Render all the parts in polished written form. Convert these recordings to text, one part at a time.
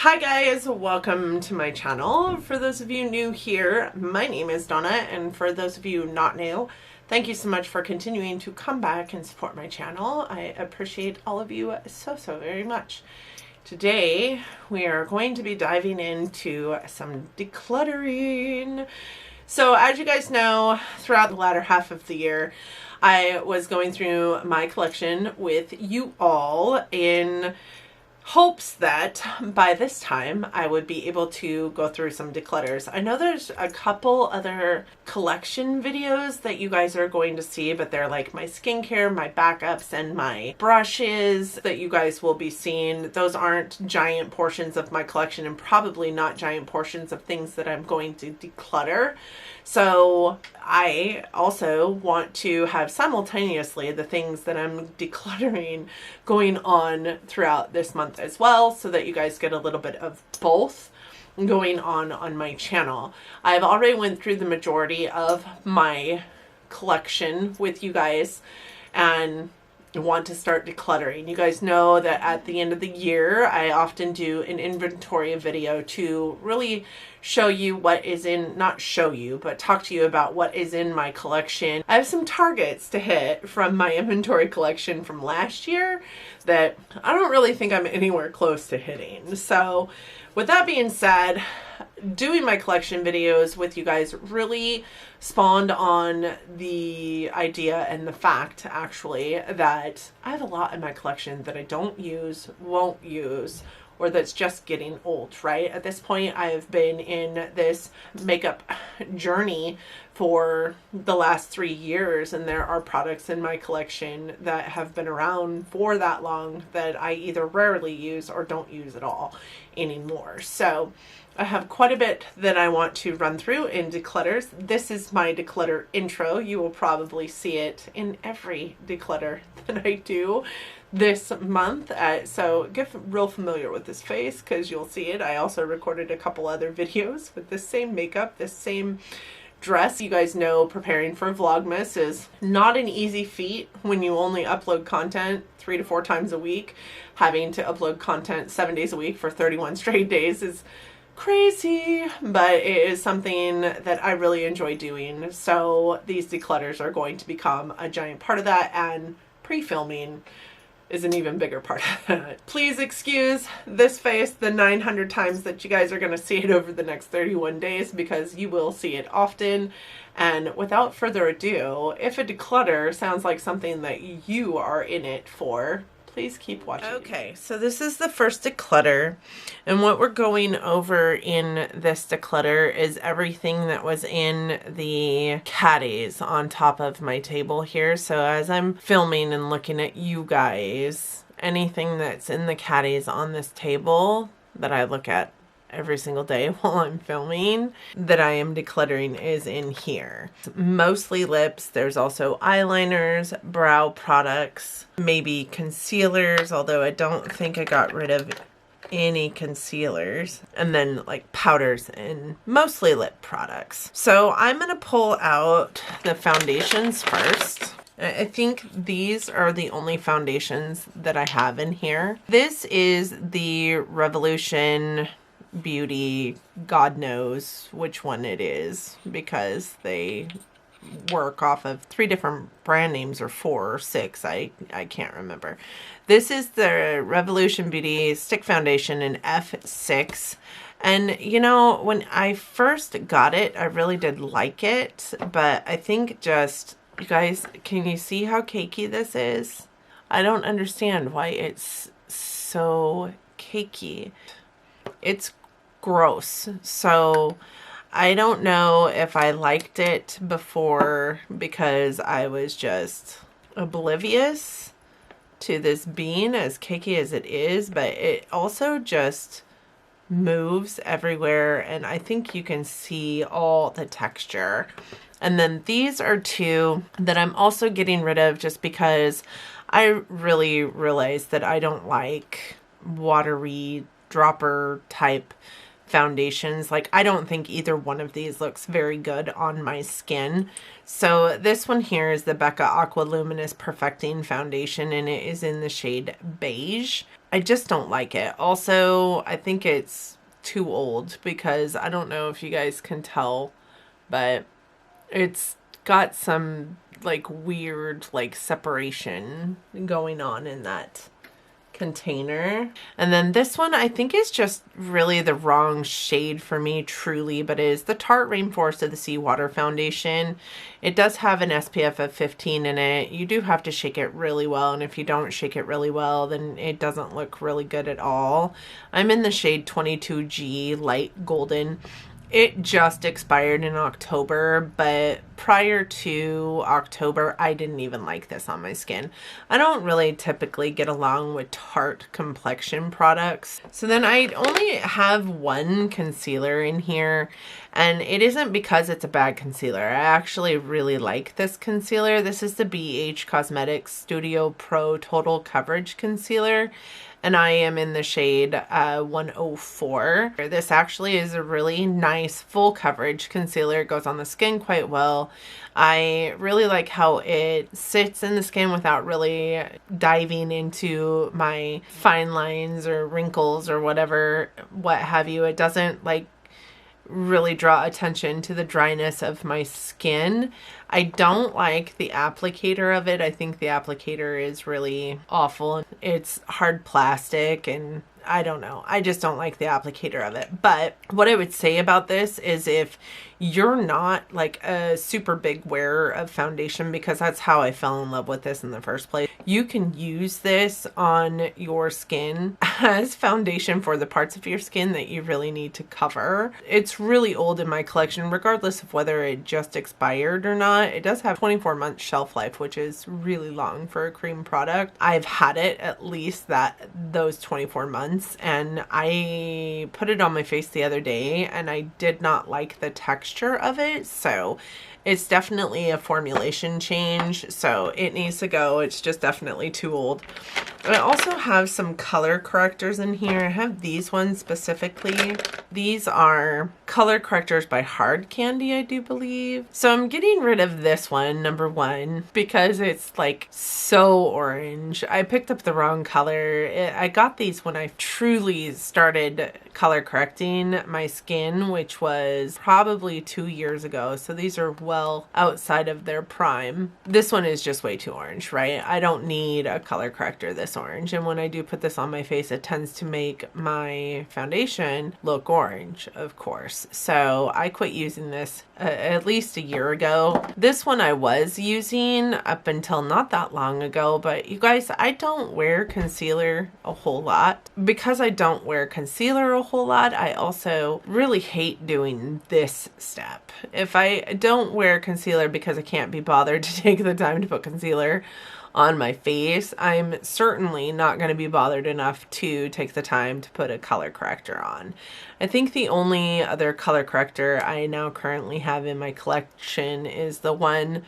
Hi guys, welcome to my channel. For those of you new here, my name is Donna, and for those of you not new, thank you so much for continuing to come back and support my channel. I appreciate all of you so very much. Today we are going to be diving into some decluttering. So as you guys know, throughout the latter half of the year, I was going through my collection with you all in hopes that by this time I would be able to go through some declutters. I know there's a couple other collection videos that you guys are going to see, but they're like my skincare, my backups, and my brushes that you guys will be seeing. Those aren't giant portions of my collection and probably not giant portions of things that I'm going to declutter. So I also want to have simultaneously the things that I'm decluttering going on throughout this month as well, so that you guys get a little bit of both going on my channel. I've already went through the majority of my collection with you guys and want to start decluttering. You guys know that at the end of the year I often do an inventory video to really show you what is in, not show you, but talk to you about what is in my collection. I have some targets to hit from my inventory collection from last year that I don't really think I'm anywhere close to hitting. So with that being said, doing my collection videos with you guys really spawned on the idea and the fact actually that I have a lot in my collection that I don't use, won't use, or that's just getting old, right? At this point, I've been in this makeup journey for the last 3 years, and there are products in my collection that have been around for that long that I either rarely use or don't use at all anymore. So I have quite a bit that I want to run through in declutters. This is my declutter intro. You will probably see it in every declutter that I do this month. So get real familiar with this face because you'll see it. I also recorded a couple other videos with the same makeup, this same dress. You guys know preparing for Vlogmas is not an easy feat when you only upload content 3 to 4 times a week. Having to upload content 7 days a week for 31 straight days is crazy, but it is something that I really enjoy doing. So these declutters are going to become a giant part of that, and pre-filming is an even bigger part of that. Please excuse this face the 900 times that you guys are going to see it over the next 31 days because you will see it often. And without further ado, if a declutter sounds like something that you are in it for, please keep watching. Okay, so this is the first declutter, and what we're going over in this declutter is everything that was in the caddies on top of my table here. So as I'm filming and looking at you guys, anything that's in the caddies on this table that I look at every single day while I'm filming that I am decluttering is in here. Mostly lips. There's also eyeliners, brow products, maybe concealers, although I don't think I got rid of any concealers, and then like powders and mostly lip products. So I'm going to pull out the foundations first. I think these are the only foundations that I have in here. This is the Revolution Beauty, God knows which one it is because they work off of 3 different brand names, or 4 or 6, I can't remember. This is the Revolution Beauty Stick Foundation in F6, and you know, when I first got it I really did like it, but I think just, you guys, can you see how cakey this is? I don't understand why it's so cakey. It's gross. So I don't know if I liked it before because I was just oblivious to this being as cakey as it is, but it also just moves everywhere, and I think you can see all the texture. And then these are 2 that I'm also getting rid of just because I really realized that I don't like watery dropper type foundations. Like, I don't think either one of these looks very good on my skin. So this one here is the Becca Aqua Luminous Perfecting Foundation, and it is in the shade Beige. I just don't like it. Also, I think it's too old because I don't know if you guys can tell, but it's got some like weird like separation going on in that container. And then this one I think is just really the wrong shade for me, truly, but it is the Tarte Rainforest of the Sea Water Foundation. It does have an SPF of 15 in it. You do have to shake it really well, and if you don't shake it really well, then it doesn't look really good at all. I'm in the shade 22G Light Golden. It just expired in October, but prior to October, I didn't even like this on my skin. I don't really typically get along with Tarte complexion products. So then I only have one concealer in here, and it isn't because it's a bad concealer. I actually really like this concealer. This is the BH Cosmetics Studio Pro Total Coverage Concealer, and I am in the shade 104. This actually is a really nice full coverage concealer. It goes on the skin quite well. I really like how it sits in the skin without really diving into my fine lines or wrinkles or whatever, what have you. It doesn't like really draw attention to the dryness of my skin. I don't like the applicator of it. I think the applicator is really awful. It's hard plastic, and I don't know. I just don't like the applicator of it. But what I would say about this is if you're not like a super big wearer of foundation, because that's how I fell in love with this in the first place, you can use this on your skin as foundation for the parts of your skin that you really need to cover. It's really old in my collection, regardless of whether it just expired or not. It does have 24-month shelf life, which is really long for a cream product. I've had it at least those 24 months, and I put it on my face the other day and I did not like the texture of it. So it's definitely a formulation change, so it needs to go. It's just definitely too old. I also have some color correctors in here. I have these ones specifically. These are color correctors by Hard Candy, I do believe. So I'm getting rid of this one, number one, because it's like so orange. I picked up the wrong color. I got these when I truly started color correcting my skin, which was probably 2 years ago. So these are well outside of their prime. This one is just way too orange, right? I don't need a color corrector this orange, and when I do put this on my face, it tends to make my foundation look orange, of course. So I quit using this at least a year ago. This one I was using up until not that long ago, but you guys, I don't wear concealer a whole lot. Because I don't wear concealer a whole lot, I also really hate doing this step. If I don't wear concealer because I can't be bothered to take the time to put concealer on my face, I'm certainly not going to be bothered enough to take the time to put a color corrector on. I think the only other color corrector I now currently have in my collection is the one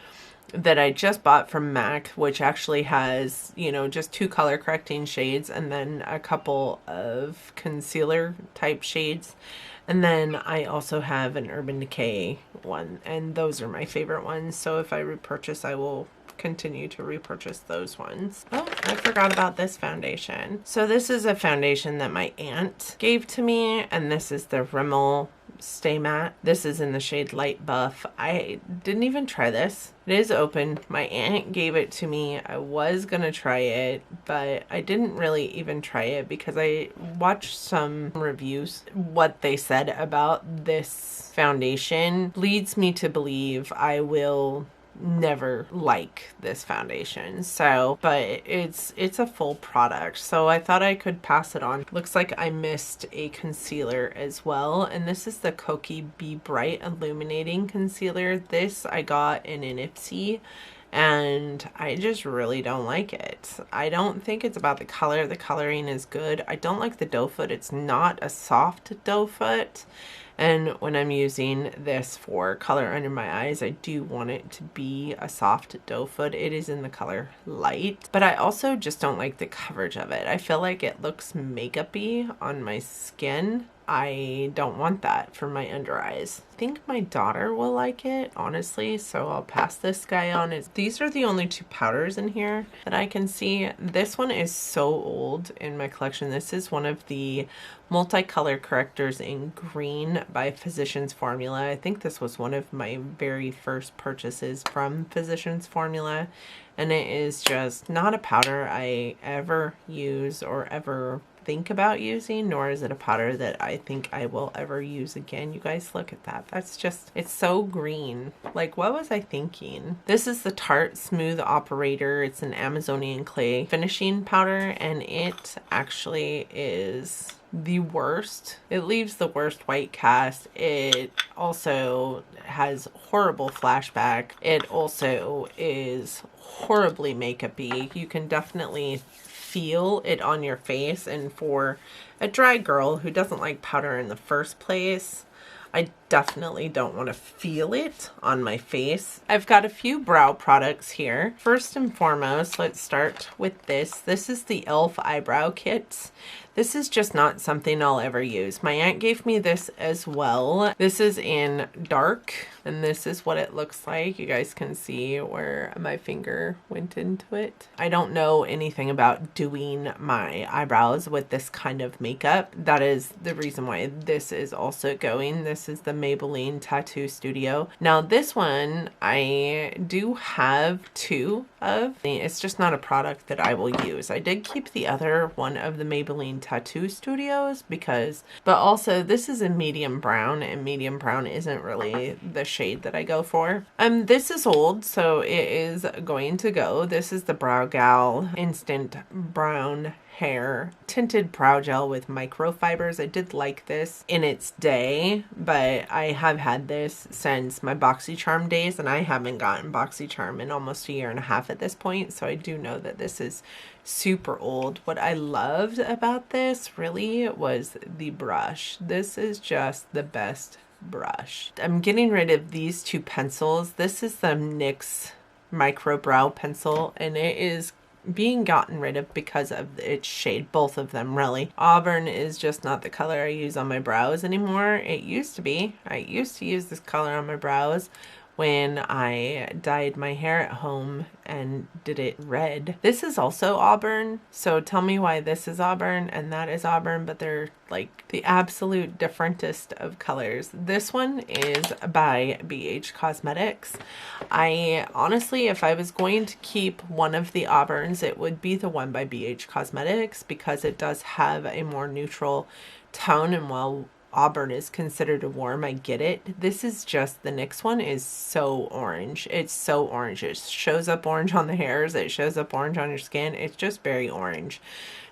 that I just bought from MAC, which actually has, you know, just 2 color correcting shades and then a couple of concealer type shades. And then I also have an Urban Decay one, and those are my favorite ones. So if I repurchase, I will continue to repurchase those ones. Oh, I forgot about this foundation. So this is a foundation that my aunt gave to me, and this is the Rimmel Stay Matte. This is in the shade Light Buff. I didn't even try this. It is open. My aunt gave it to me. I was gonna try it, but I didn't really even try it because I watched some reviews. What they said about this foundation leads me to believe I will never like this foundation. So, but it's a full product, so I thought I could pass it on. Looks like I missed a concealer as well, and this is the Kokie Be Bright Illuminating Concealer. This I got in an IPSY, and I just really don't like it. I don't think it's about the color. The coloring is good. I don't like the doe foot. It's not a soft doe foot. And when I'm using this for color under my eyes, I do want it to be a soft doe foot. It is in the color Light, but I also just don't like the coverage of it. I feel like it looks makeup-y on my skin. I don't want that for my under eyes. I think my daughter will like it, honestly, so I'll pass this guy on. These are the only two powders in here that I can see. This one is so old in my collection. This is one of the multicolor correctors in green by Physicians Formula. I think this was one of my very first purchases from Physicians Formula, and it is just not a powder I ever use or ever think about using, nor is it a powder that I think I will ever use again. You guys, look at that. That's just, it's so green. Like, what was I thinking? This is the Tarte Smooth Operator. It's an Amazonian clay finishing powder, and it actually is the worst. It leaves the worst white cast. It also has horrible flashback. It also is horribly makeup-y. You can definitely feel it on your face, and for a dry girl who doesn't like powder in the first place, I definitely don't want to feel it on my face. I've got a few brow products here. First and foremost, let's start with this. This is the e.l.f. eyebrow kits. This is just not something I'll ever use. My aunt gave me this as well. This is in dark, and this is what it looks like. You guys can see where my finger went into it. I don't know anything about doing my eyebrows with this kind of makeup. That is the reason why this is also going. This is the Maybelline Tattoo Studio. Now this one I do have two of. It's just not a product that I will use. I did keep the other one of the Maybelline Tattoo Studios but also this is a medium brown, and medium brown isn't really the shade that I go for. This is old, so it is going to go. This is the Brow Gal Instant Brown Hair Tinted Brow Gel with microfibers. I did like this in its day, but I have had this since my BoxyCharm days, and I haven't gotten BoxyCharm in almost a year and a half at this point, so I do know that this is super old. What I loved about this really was the brush. This is just the best brush. I'm getting rid of these two pencils. This is the NYX Micro Brow Pencil, and it is being gotten rid of because of its shade, both of them really. Auburn is just not the color I use on my brows anymore. It used to be. I used to use this color on my brows when I dyed my hair at home and did it red. This is also auburn, so tell me why this is auburn and that is auburn, but they're like the absolute differentest of colors. This one is by Beige Causemetics. I honestly, if I was going to keep one of the auburns, it would be the one by Beige Causemetics because it does have a more neutral tone, and while auburn is considered a warm, I get it. This is just, the NYX one is so orange. It's so orange. It shows up orange on the hairs. It shows up orange on your skin. It's just very orange.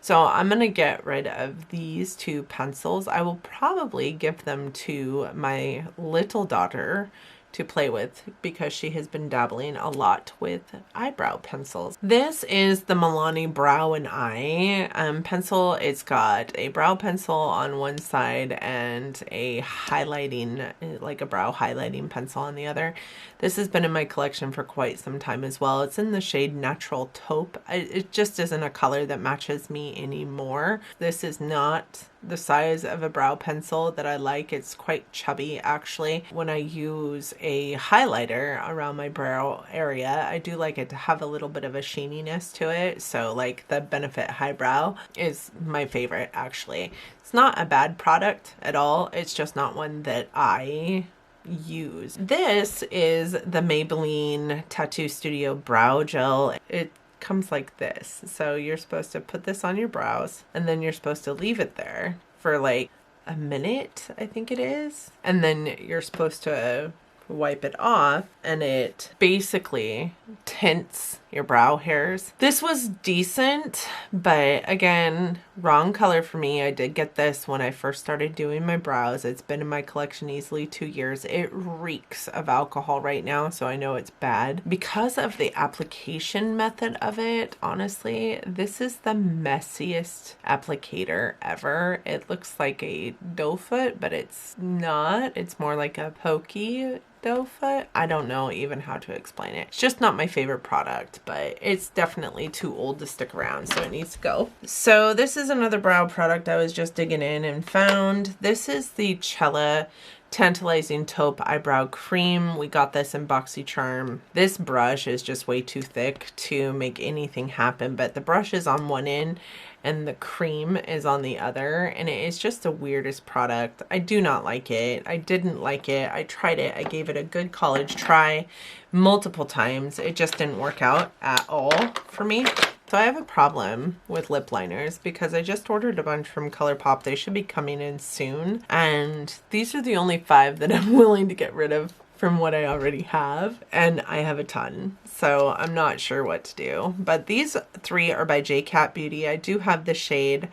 So I'm going to get rid of these two pencils. I will probably give them to my little daughter to play with because she has been dabbling a lot with eyebrow pencils. This is the Milani Brow and Eye pencil. It's got a brow pencil on one side and a highlighting, like a brow highlighting pencil on the other. This has been in my collection for quite some time as well. It's in the shade Natural Taupe. It just isn't a color that matches me anymore. This is not the size of a brow pencil that I like. It's quite chubby actually. When I use a highlighter around my brow area, I do like it to have a little bit of a sheeniness to it. So like the Benefit Highbrow is my favorite actually. It's not a bad product at all. It's just not one that I use. This is the Maybelline Tattoo Studio Brow Gel. It comes like this. So you're supposed to put this on your brows and then you're supposed to leave it there for like a minute, I think it is. And then you're supposed to wipe it off, and it basically tints your brow hairs. This was decent, but again, wrong color for me. I did get this when I first started doing my brows. It's been in my collection easily 2 years. It reeks of alcohol right now, so I know it's bad. Because of the application method of it, honestly, this is the messiest applicator ever. It looks like a doe foot, but it's not. It's more like a pokey doe foot. I don't know even how to explain it. It's just not my favorite product, but it's definitely too old to stick around, so it needs to go. So this is another brow product I was just digging in and found. This is the Cella Tantalizing Taupe Eyebrow Cream. We got this in BoxyCharm. This brush is just way too thick to make anything happen, but the brush is on one end and the cream is on the other, and it is just the weirdest product. I do not like it. I didn't like it. I tried it. I gave it a good college try multiple times. It just didn't work out at all for me. So I have a problem with lip liners because I just ordered a bunch from ColourPop. They should be coming in soon. And these are the only 5 that I'm willing to get rid of from what I already have. And I have a ton. So I'm not sure what to do. But these 3 are by Cat Beauty. I do have the shade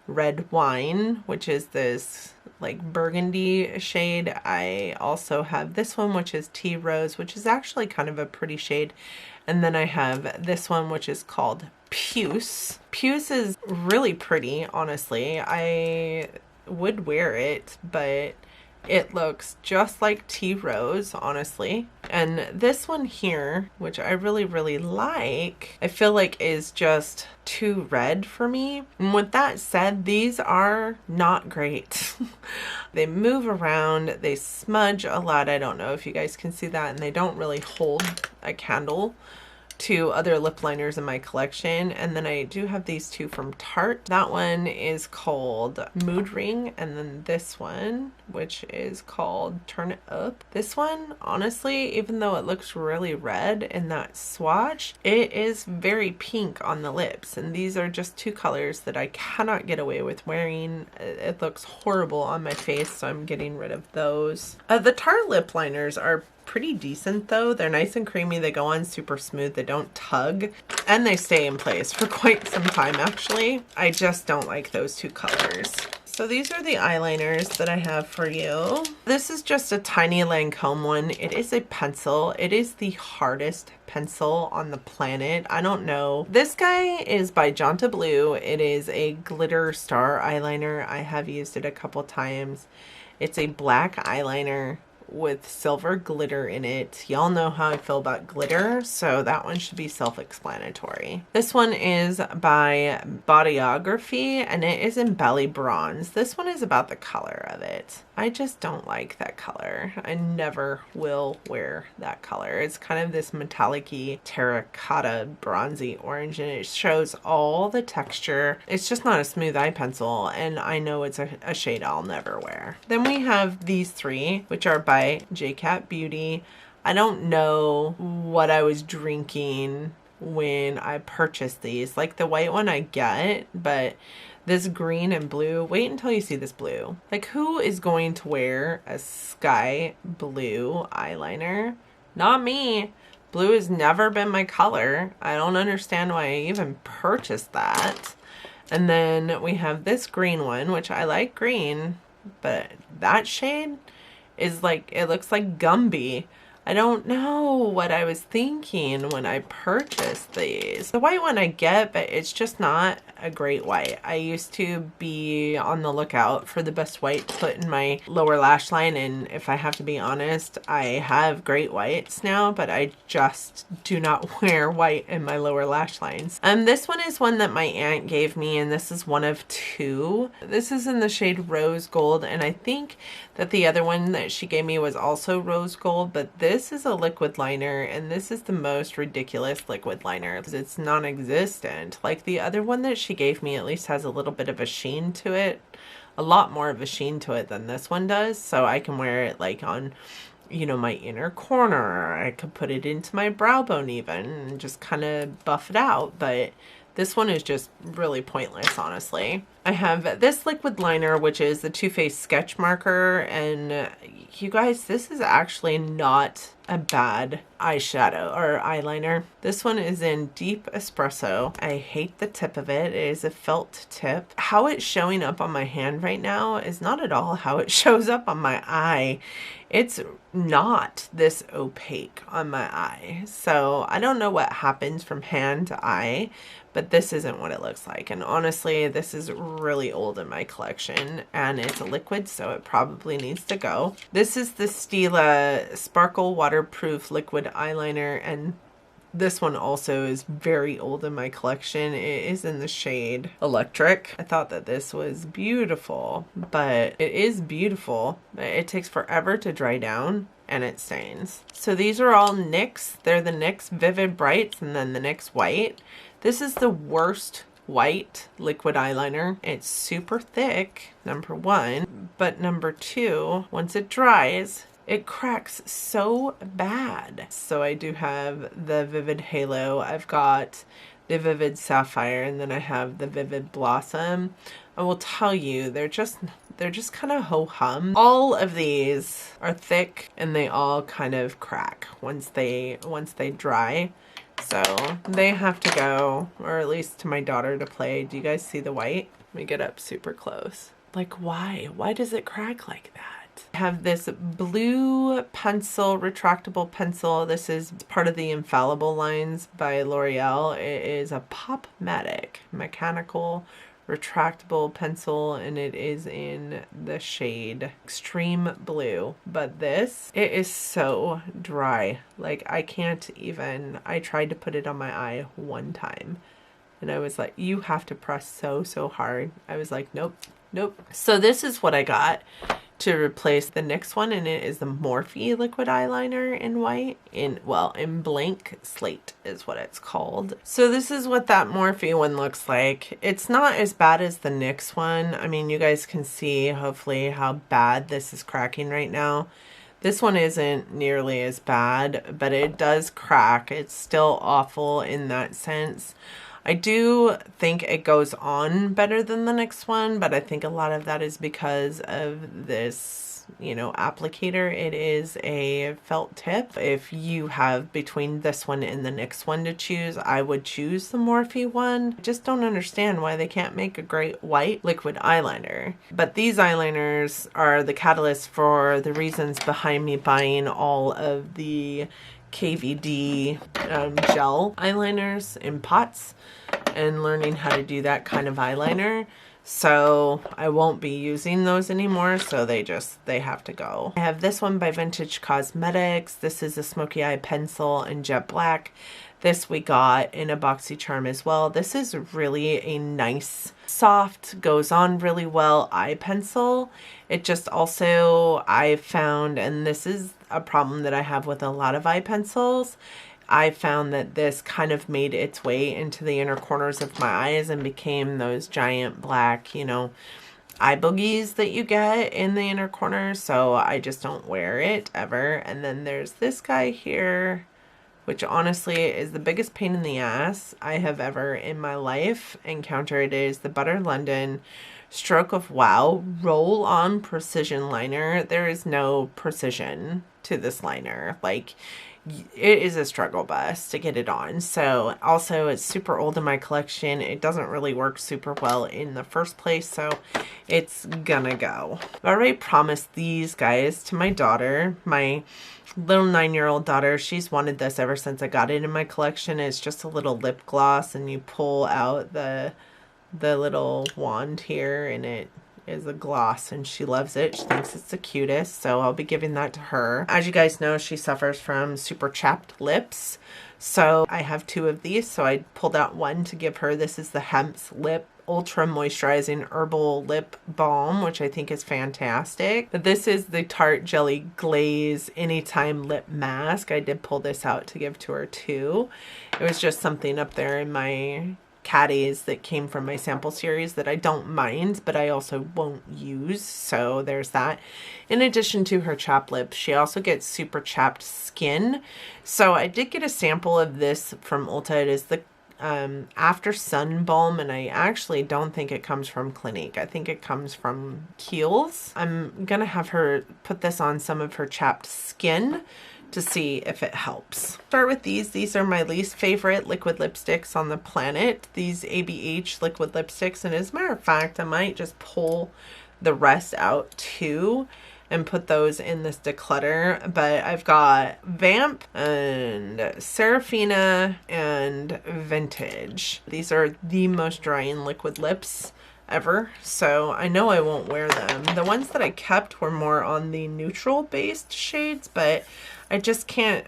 Red Wine, which is this like burgundy shade. I also have this one, which is Tea Rose, which is actually kind of a pretty shade. And then I have this one, which is called Puce. Puce is really pretty, honestly. I would wear it, but it looks just like Tea Rose, honestly. And this one here, which I really, really like, I feel like is just too red for me. And with that said, these are not great. They move around, they smudge a lot. I don't know if you guys can see that, and they don't really hold a candle to other lip liners in my collection. And then I do have these 2 from Tarte. That one is called Mood Ring, and then this one, which is called Turn It Up. This one, honestly, even though it looks really red in that swatch, it is very pink on the lips, and these are just 2 colors that I cannot get away with wearing. It looks horrible on my face, so I'm getting rid of those. The Tarte lip liners are pretty decent though. They're nice and creamy. They go on super smooth. They don't tug, and they stay in place for quite some time actually. I just don't like those 2 colors. So these are the eyeliners that I have for you. This is just a tiny Lancome one. It is a pencil. It is the hardest pencil on the planet. I don't know. This guy is by Jonta Blue. It is a glitter star eyeliner. I have used it a couple times. It's a black eyeliner with silver glitter in it. Y'all know how I feel about glitter, so that one should be self-explanatory. This one is by Bodyography, and it is in Belly Bronze. This one is about the color of it. I just don't like that color. I never will wear that color. It's kind of this metallic-y, terracotta, bronzy orange, and it shows all the texture. It's just not a smooth eye pencil, and I know it's a shade I'll never wear. Then we have these 3, which are by Cat Beauty. I don't know what I was drinking when I purchased these. Like the white one I get, but this green and blue, wait until you see this blue. Like, who is going to wear a sky blue eyeliner? Not me. Blue has never been my color. I don't understand why I even purchased that. And then we have this green one, which I like green, but that shade is like, it looks like Gumby. I don't know what I was thinking when I purchased these. The white one I get, but it's just not a great white. I used to be on the lookout for the best white to put in my lower lash line, and if I have to be honest, I have great whites now, but I just do not wear white in my lower lash lines. This one is one that my aunt gave me, and this is one of 2. This is in the shade Rose Gold, and I think that the other one that she gave me was also Rose Gold, but this is a liquid liner, and this is the most ridiculous liquid liner because it's non-existent. Like the other one that she gave me at least has a little bit of a sheen to it, a lot more of a sheen to it than this one does, so I can wear it like on, you know, my inner corner. I could put it into my brow bone even and just kind of buff it out, but this one is just really pointless, honestly. I have this liquid liner, which is the Too Faced Sketch Marker, and you guys, this is actually not a bad eyeshadow or eyeliner. This one is in Deep Espresso. I hate the tip of it. It is a felt tip. How it's showing up on my hand right now is not at all how it shows up on my eye. It's not this opaque on my eye. So I don't know what happens from hand to eye, but this isn't what it looks like. And honestly, this is really old in my collection, and it's a liquid, so it probably needs to go. This is the Stila Sparkle Waterproof Liquid Eyeliner, and this one also is very old in my collection. It is in the shade Electric. I thought that this was beautiful, but it is beautiful. It takes forever to dry down, and it stains. So these are all NYX. They're the NYX Vivid Brights and then the NYX White. This is the worst white liquid eyeliner. It's super thick, number one, but number two, once it dries, it cracks so bad. So I do have the Vivid Halo. I've got the Vivid Sapphire, and then I have the Vivid Blossom. I will tell you, they're just kind of ho-hum. All of these are thick, and they all kind of crack once they dry. So they have to go, or at least to my daughter to play. Do you guys see the white? Let me get up super close. Like, why? Why does it crack like that? I have this blue pencil, retractable pencil. This is part of the Infallible lines by L'Oreal. It is a Pop-Matic mechanical retractable pencil, and it is in the shade Extreme Blue. But this, it is so dry. Like, I can't even. I tried to put it on my eye one time, and I was like, you have to press so hard. I was like, nope. So this is what I got to replace the NYX one, and it is the Morphe liquid eyeliner in white, in blank slate is what it's called. So this is what that Morphe one looks like. It's not as bad as the NYX one. I mean, you guys can see hopefully how bad this is cracking right now. This one isn't nearly as bad, but it does crack. It's still awful in that sense. I do think it goes on better than the NYX one, but I think a lot of that is because of this, applicator. It is a felt tip. If you have between this one and the NYX one to choose, I would choose the Morphe one. I just don't understand why they can't make a great white liquid eyeliner. But these eyeliners are the catalyst for the reasons behind me buying all of the KVD gel eyeliners in pots and learning how to do that kind of eyeliner. So I won't be using those anymore, so they have to go. I have this one by Vintage Causemetics. This is a smoky eye pencil in jet black. This we got in a BoxyCharm as well. This is really a nice, soft, goes on really well eye pencil. It just also, I found, and this is a problem that I have with a lot of eye pencils, I found that this kind of made its way into the inner corners of my eyes and became those giant black, eye boogies that you get in the inner corners. So I just don't wear it ever. And then there's this guy here, which honestly is the biggest pain in the ass I have ever in my life encountered. It is the Butter London Stroke of Wow Roll-On Precision Liner. There is no precision to this liner. Like, it is a struggle bus to get it on. So also it's super old in my collection. It doesn't really work super well in the first place, so it's gonna go. I already promised these guys to my daughter, my little 9-year-old daughter. She's wanted this ever since I got it in my collection. It's just a little lip gloss, and you pull out the little wand here, and it is a gloss, and she loves it. She thinks it's the cutest, so I'll be giving that to her. As you guys know, she suffers from super chapped lips, so I have 2 of these, so I pulled out one to give her. This is the Hemp's Lip Ultra Moisturizing Herbal Lip Balm, which I think is fantastic. But this is the Tarte Jelly Glaze Anytime Lip Mask. I did pull this out to give to her too. It was just something up there in my caddies that came from my sample series that I don't mind, but I also won't use, so there's that. In addition to her chapped lips, she also gets super chapped skin. So I did get a sample of this from Ulta. It is the After Sun Balm, and I actually don't think it comes from Clinique. I think it comes from Kiehl's. I'm gonna have her put this on some of her chapped skin to see if it helps. Start with these. These are my least favorite liquid lipsticks on the planet. These ABH liquid lipsticks, and as a matter of fact, I might just pull the rest out too and put those in this declutter. But I've got Vamp and Serafina and Vintage. These are the most drying liquid lips ever, so I know I won't wear them. The ones that I kept were more on the neutral based shades, but I just can't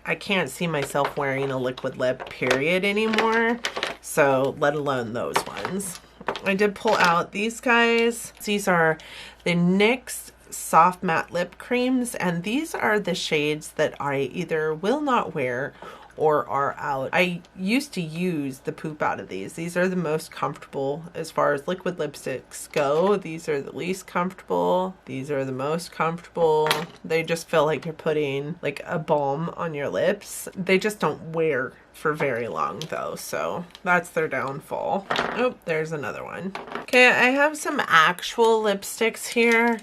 see myself wearing a liquid lip period anymore, so let alone those ones. I did pull out these guys. These are the NYX soft matte lip creams, and these are the shades that I either will not wear or are out. I used to use the poop out of these. These are the most comfortable as far as liquid lipsticks go. These are the least comfortable. These are the most comfortable. They just feel like you're putting like a balm on your lips. They just don't wear for very long though, so that's their downfall. Oh, there's another one. Okay, I have some actual lipsticks here.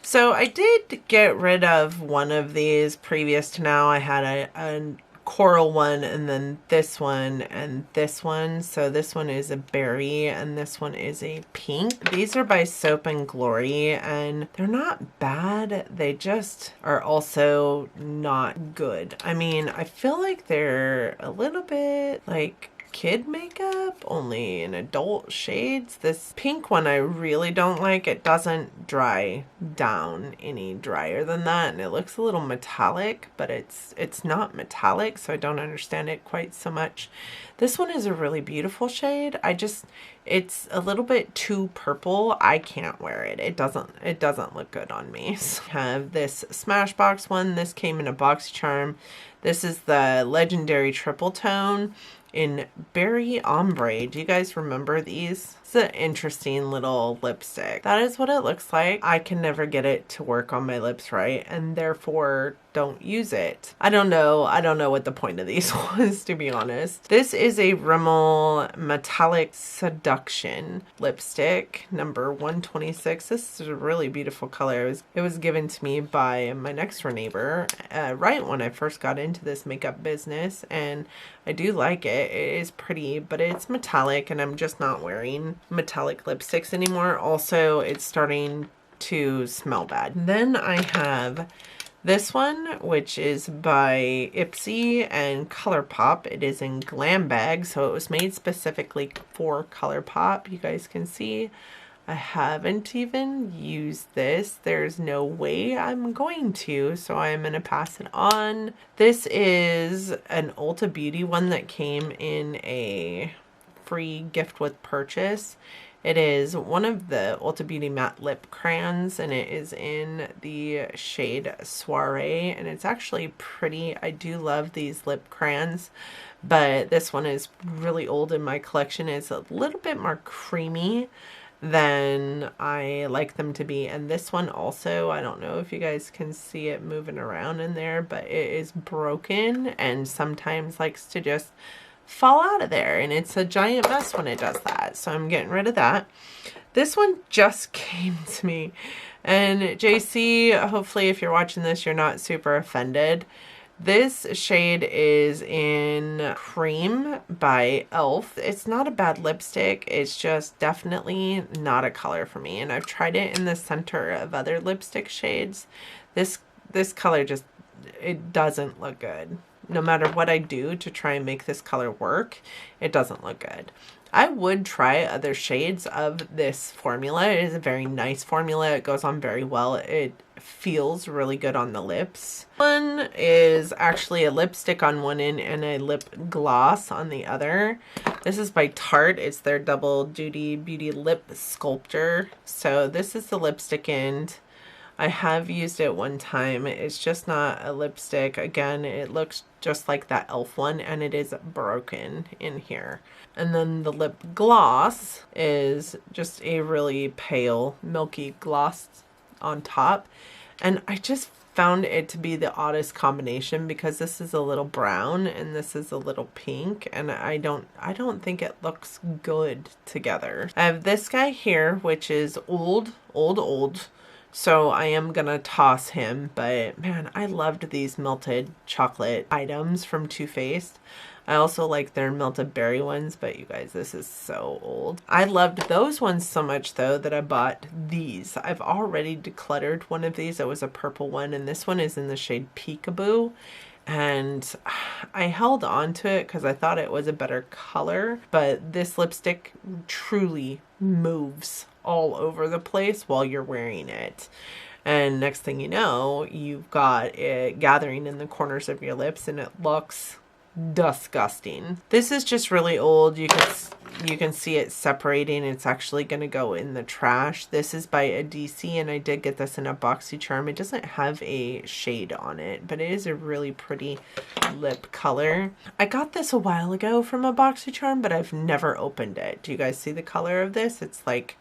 So I did get rid of one of these previous to now. I had a coral one, and then this one and this one. So this one is a berry and this one is a pink. These are by Soap and Glory, and they're not bad. They just are also not good. I mean, I feel like they're a little bit like kid makeup, only in adult shades. This pink one I really don't like. It doesn't dry down any drier than that, and it looks a little metallic, but it's not metallic, so I don't understand it quite so much. This one is a really beautiful shade. It's a little bit too purple. I can't wear it. It doesn't look good on me. So I have this Smashbox one. This came in a BoxyCharm. This is the Legendary Triple Tone in Berry Ombre. Do you guys remember these? It's an interesting little lipstick. That is what it looks like. I can never get it to work on my lips right, and therefore don't use it. I don't know what the point of these was, to be honest. This is a Rimmel Metallic Seduction lipstick, number 126. This is a really beautiful color. It was given to me by my next door neighbor right when I first got into this makeup business, and I do like it. It is pretty, but it's metallic, and I'm just not wearing metallic lipsticks anymore. Also, it's starting to smell bad. Then I have this one, which is by IPSY and ColourPop. It is in Glam Bag, so it was made specifically for ColourPop. You guys can see I haven't even used this. There's no way I'm going to, so I'm going to pass it on. This is an Ulta Beauty one that came in a free gift with purchase. It is one of the Ulta Beauty matte lip crayons, and it is in the shade Soiree, and it's actually pretty. I do love these lip crayons, but this one is really old in my collection. It's a little bit more creamy than I like them to be. And this one also, I don't know if you guys can see it moving around in there, but it is broken and sometimes likes to just fall out of there, and it's a giant mess when it does that, so I'm getting rid of that. This one just came to me, and JC, hopefully if you're watching this you're not super offended. This shade is in Cream by e.l.f. It's not a bad lipstick, it's just definitely not a color for me, and I've tried it in the center of other lipstick shades. This color just, it doesn't look good. No matter what I do to try and make this color work, it doesn't look good. I would try other shades of this formula. It is a very nice formula. It goes on very well. It feels really good on the lips. One is actually a lipstick on one end and a lip gloss on the other. This is by Tarte. It's their Double Duty Beauty Lip Sculptor. So this is the lipstick end. I have used it one time. It's just not a lipstick. Again, it looks just like that e.l.f. one, and it is broken in here. And then the lip gloss is just a really pale, milky gloss on top. And I just found it to be the oddest combination because this is a little brown and this is a little pink, and I don't think it looks good together. I have this guy here, which is old. So I am gonna toss him, but man, I loved these melted chocolate items from Too Faced. I also like their melted berry ones, but you guys, this is so old. I loved those ones so much though that I bought these. I've already decluttered one of these. It was a purple one, and this one is in the shade Peekaboo. And I held on to it because I thought it was a better color, but this lipstick truly moves all over the place while you're wearing it. And next thing you know, you've got it gathering in the corners of your lips and it looks disgusting. This is just really old. You can see it separating. It's actually going to go in the trash. This is by a DC, and I did get this in a BoxyCharm. It doesn't have a shade on it, but it is a really pretty lip color. I got this a while ago from a BoxyCharm, but I've never opened it. Do you guys see the color of this? It's like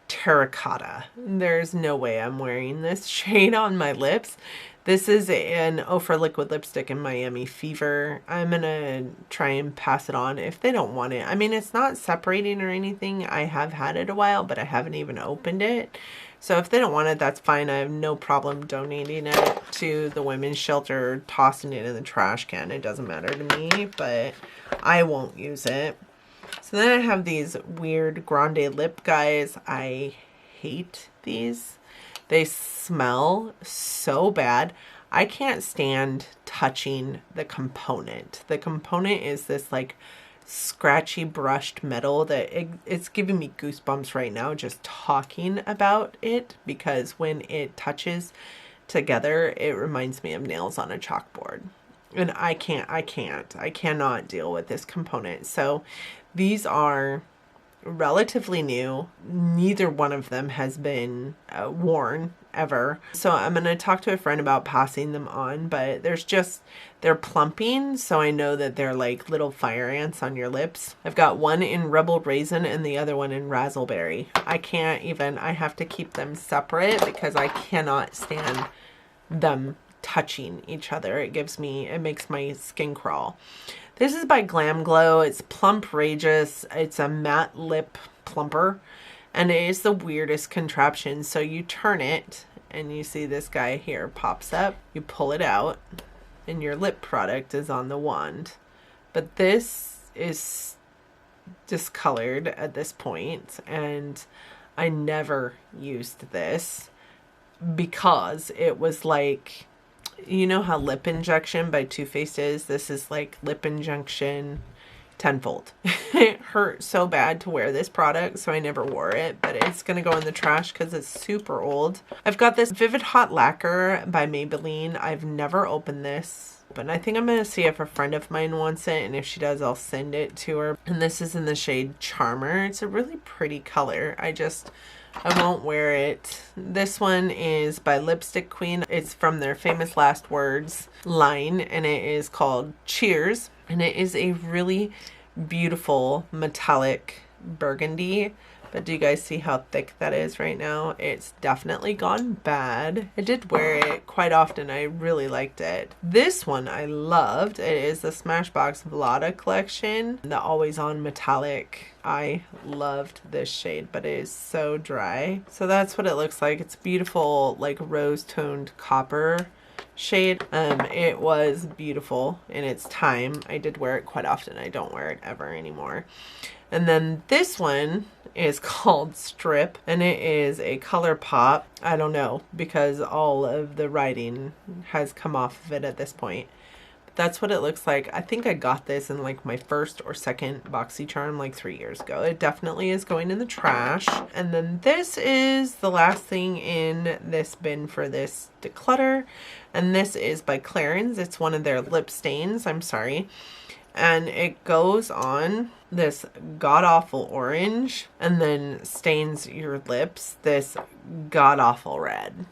terracotta. There's no way I'm wearing this shade on my lips. This is an Ofra liquid lipstick in Miami Fever. I'm gonna try and pass it on if they don't want it. I mean, it's not separating or anything. I have had it a while, but I haven't even opened it. So if they don't want it, that's fine. I have no problem donating it to the women's shelter or tossing it in the trash can. It doesn't matter to me, but I won't use it. So then I have these weird Grande lip guys. I hate these. They smell so bad. I can't stand touching the component. The component is this like scratchy brushed metal that it's giving me goosebumps right now just talking about it, because when it touches together, it reminds me of nails on a chalkboard. And I cannot deal with this component. So these are relatively new. Neither one of them has been worn ever. So I'm going to talk to a friend about passing them on, but they're plumping. So I know that they're like little fire ants on your lips. I've got one in Rebel Raisin and the other one in Razzleberry. I have to keep them separate because I cannot stand them touching each other. It makes my skin crawl. This is by Glam Glow. It's Plump Rageous. It's a matte lip plumper, and it is the weirdest contraption. So you turn it and you see this guy here pops up. You pull it out and your lip product is on the wand. But this is discolored at this point, and I never used this because it was like, you know how Lip Injection by Too Faced is? This is like Lip Injection tenfold. It hurt so bad to wear this product, so I never wore it, but it's going to go in the trash because it's super old. I've got this Vivid Hot Lacquer by Maybelline. I've never opened this, but I think I'm going to see if a friend of mine wants it, and if she does, I'll send it to her. And this is in the shade Charmer. It's a really pretty color. I won't wear it. This one is by Lipstick Queen. It's from their Famous Last Words line, and it is called Cheers. And it is a really beautiful metallic burgundy. But do you guys see how thick that is right now? It's definitely gone bad. I did wear it quite often. I really liked it. This one I loved. It is the Smashbox Vlada collection, the Always On Metallic. I loved this shade, but it is so dry. So that's what it looks like. It's beautiful, like rose-toned copper shade. It was beautiful in its time. I did wear it quite often. I don't wear it ever anymore. And then this one is called Strip, and it is a color pop. I don't know, because all of the writing has come off of it at this point. But that's what it looks like. I think I got this in like my first or second BoxyCharm like 3 years ago. It definitely is going in the trash. And then this is the last thing in this bin for this declutter, and this is by Clarins. It's one of their lip stains. I'm sorry. And it goes on this god-awful orange and then stains your lips this god-awful red.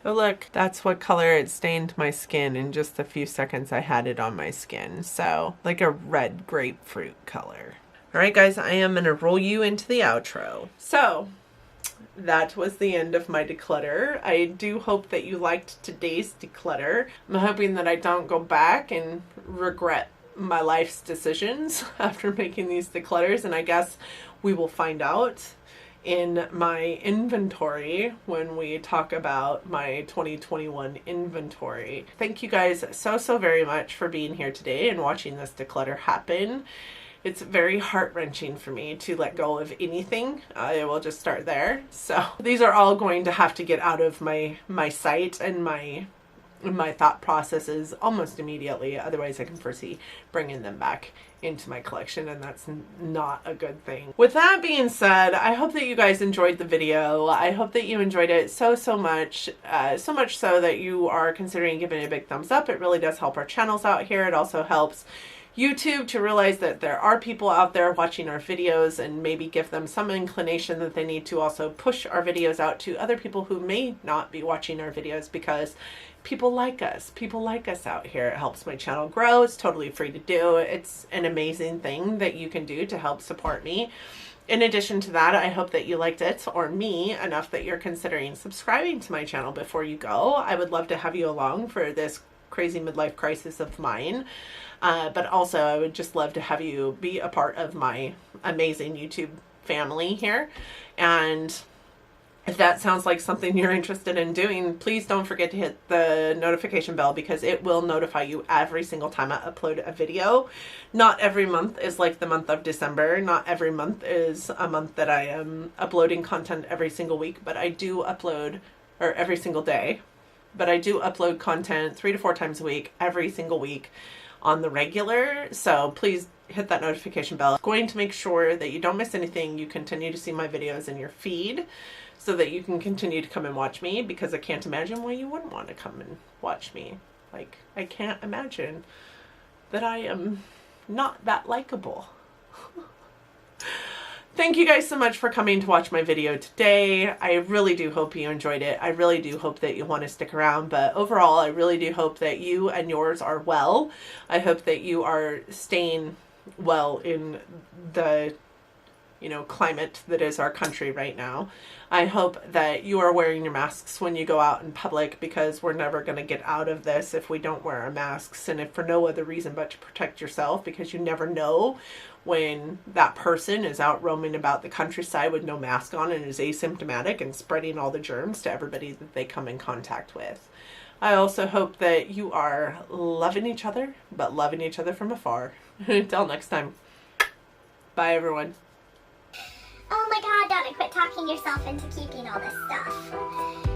Oh look, that's what color it stained my skin in just a few seconds I had it on my skin. So like a red grapefruit color. Alright guys, I am going to roll you into the outro. So that was the end of my declutter. I do hope that you liked today's declutter. I'm hoping that I don't go back and regret my life's decisions after making these declutters, and I guess we will find out in my inventory when we talk about my 2021 inventory. Thank you guys so very much for being here today and watching this declutter happen. It's very heart-wrenching for me to let go of anything. I will just start there. So these are all going to have to get out of my sight and my thought processes almost immediately. Otherwise I can foresee bringing them back into my collection, and that's not a good thing. With that being said, I hope that you guys enjoyed the video. I hope that you enjoyed it so much, so much so that you are considering giving it a big thumbs up. It really does help our channels out here. It also helps YouTube to realize that there are people out there watching our videos, and maybe give them some inclination that they need to also push our videos out to other people who may not be watching our videos, because people like us. People like us out here. It helps my channel grow. It's totally free to do. It's an amazing thing that you can do to help support me. In addition to that, I hope that you liked it, or me, enough that you're considering subscribing to my channel before you go. I would love to have you along for this crazy midlife crisis of mine. But also I would just love to have you be a part of my amazing YouTube family here. And if that sounds like something you're interested in doing, please don't forget to hit the notification bell, because it will notify you every single time I upload a video. Not every month is like the month of December. Not every month is a month that I am uploading content every single week, but I do upload, or every single day, but I do upload content 3 to 4 times a week, every single week on the regular. So please hit that notification bell. It's going to make sure that you don't miss anything. You continue to see my videos in your feed, so that you can continue to come and watch me, because I can't imagine why you wouldn't want to come and watch me. Like, I can't imagine that I am not that likable. Thank you guys so much for coming to watch my video today. I really do hope you enjoyed it. I really do hope that you want to stick around, but overall, I really do hope that you and yours are well. I hope that you are staying well in the, you know, climate that is our country right now. I hope that you are wearing your masks when you go out in public, because we're never going to get out of this if we don't wear our masks, and if for no other reason but to protect yourself, because you never know when that person is out roaming about the countryside with no mask on and is asymptomatic and spreading all the germs to everybody that they come in contact with. I also hope that you are loving each other, but loving each other from afar. Until next time. Bye, everyone. Oh my god, Donna, quit talking yourself into keeping all this stuff.